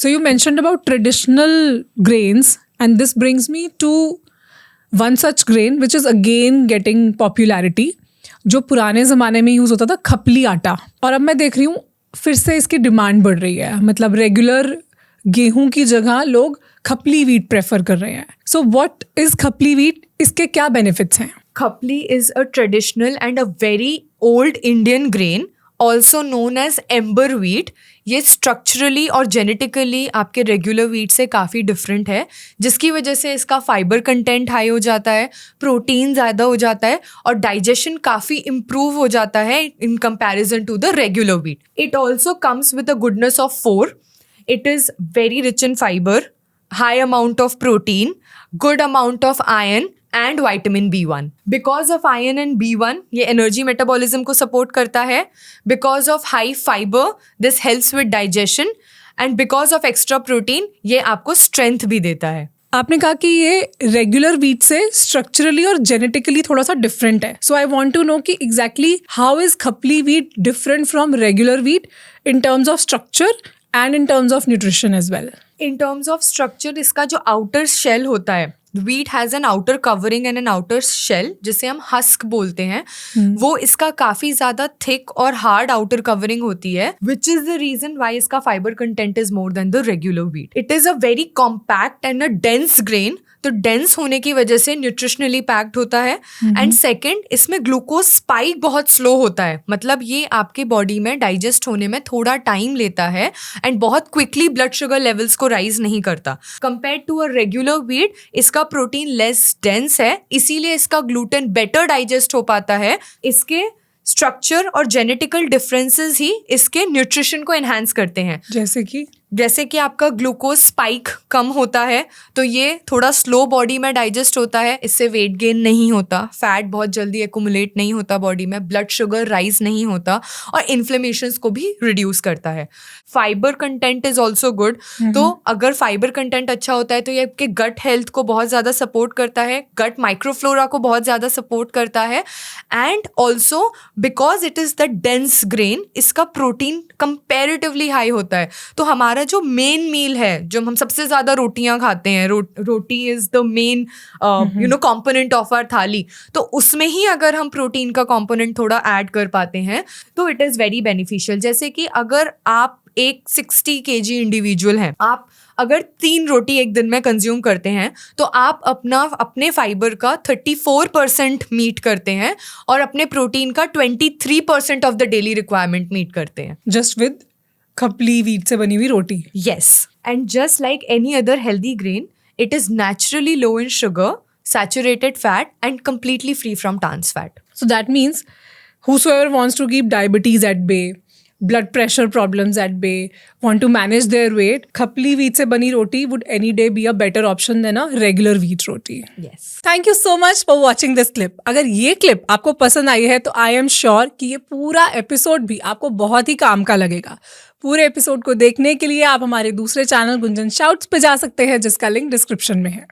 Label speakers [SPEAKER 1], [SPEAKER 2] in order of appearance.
[SPEAKER 1] So you mentioned about traditional grains, and this brings me to one such grain which is again getting popularity, जो पुराने ज़माने में use होता था, खपली आटा. और अब मैं देख रही हूँ फिर से इसकी डिमांड बढ़ रही है. मतलब रेगुलर गेहूं की जगह लोग खपली वीट प्रेफर कर रहे हैं. सो व्हाट इज खपली वीट? इसके क्या बेनिफिट्स हैं?
[SPEAKER 2] Khapli is a traditional and a very old Indian grain, also known as ember wheat. ये स्ट्रक्चरली और जेनेटिकली आपके रेगुलर व्हीट से काफ़ी डिफरेंट है, जिसकी वजह से इसका फाइबर कंटेंट हाई हो जाता है, प्रोटीन ज़्यादा हो जाता है और डाइजेशन काफ़ी इम्प्रूव हो जाता है in comparison to the regular wheat. It also comes with a goodness of 4. It is very rich in fiber, high amount of protein, good amount of iron and vitamin B1. Because of iron and B1, ये energy metabolism को support करता है. Because of high fiber, this helps with digestion. And because of extra protein, ये आपको strength भी देता है.
[SPEAKER 1] आपने कहा कि ये रेगुलर वीट से स्ट्रक्चरली और जेनेटिकली थोड़ा सा डिफरेंट है. सो आई वांट टू नो कि एग्जैक्टली हाउ इज खपली wheat different from regular wheat in terms of structure and in terms of nutrition as well.
[SPEAKER 2] In terms of structure, इसका जो outer shell होता है, wheat has an outer covering and an outer shell, जिसे हम husk बोलते हैं. वो इसका काफ़ी ज़्यादा thick और hard outer covering होती है, which is the reason why इसका fiber content is more than the regular wheat. It is a very compact and a dense grain. तो डेंस होने की वजह से न्यूट्रिशनली पैक्ड होता है. एंड सेकेंड, इसमें ग्लूकोज स्पाइक बहुत स्लो होता है. मतलब ये आपके बॉडी में डाइजेस्ट होने में थोड़ा टाइम लेता है एंड बहुत क्विकली ब्लड शुगर लेवल्स को राइज नहीं करता. Compare to a regular wheat, इसका प्रोटीन लेस डेंस है, इसीलिए इसका ग्लूटेन बेटर डाइजेस्ट हो पाता है. इसके स्ट्रक्चर और जेनेटिकल डिफरेंसेस ही इसके न्यूट्रिशन को एनहांस करते हैं. जैसे कि आपका ग्लूकोज स्पाइक कम होता है, तो ये थोड़ा स्लो बॉडी में डाइजेस्ट होता है, इससे वेट गेन नहीं होता, फैट बहुत जल्दी एक्यूमुलेट नहीं होता बॉडी में, ब्लड शुगर राइज नहीं होता और इन्फ्लेमेशंस को भी रिड्यूस करता है. Fibre content is also good. तो अगर फाइबर कंटेंट अच्छा होता है तो ये आपके गट हेल्थ को बहुत ज़्यादा सपोर्ट करता है, गट माइक्रोफ्लोरा को बहुत ज़्यादा सपोर्ट करता है. And also because it is the dense grain, इसका प्रोटीन कंपेरेटिवली हाई होता है. तो हमारा जो मेन मील है, जो हम सबसे ज़्यादा रोटियां खाते हैं, roti is the main component of our thali, तो उसमें ही अगर हम प्रोटीन का कंपोनेंट थोड़ा ऐड कर पाते हैं तो इट इज़ वेरी बेनिफिशियल. जैसे कि अगर आप एक 60 kg इंडिविजुअल हैं, आप अगर 3 रोटी एक दिन में कंज्यूम करते हैं तो आप अपने फाइबर का 34% मीट करते हैं और अपने प्रोटीन का 23% of the daily requirement meet करते हैं,
[SPEAKER 1] जस्ट विद खपली वीट से बनी हुई रोटी.
[SPEAKER 2] Yes, and just like any other healthy grain, it is naturally low in sugar, saturated fat, and completely free from trans fat.
[SPEAKER 1] So that means whosoever wants to keep diabetes at bay, blood pressure problems at bay, want to manage their weight, खपली wheat से बनी रोटी would any day be a better option than a regular wheat roti.
[SPEAKER 2] Yes.
[SPEAKER 1] Thank you so much for watching this clip. अगर ये clip आपको पसंद आई है तो I am sure कि ये पूरा एपिसोड भी आपको बहुत ही काम का लगेगा. पूरे एपिसोड को देखने के लिए आप हमारे दूसरे चैनल गुंजन शाउट्स पे जा सकते हैं, जिसका लिंक डिस्क्रिप्शन में है.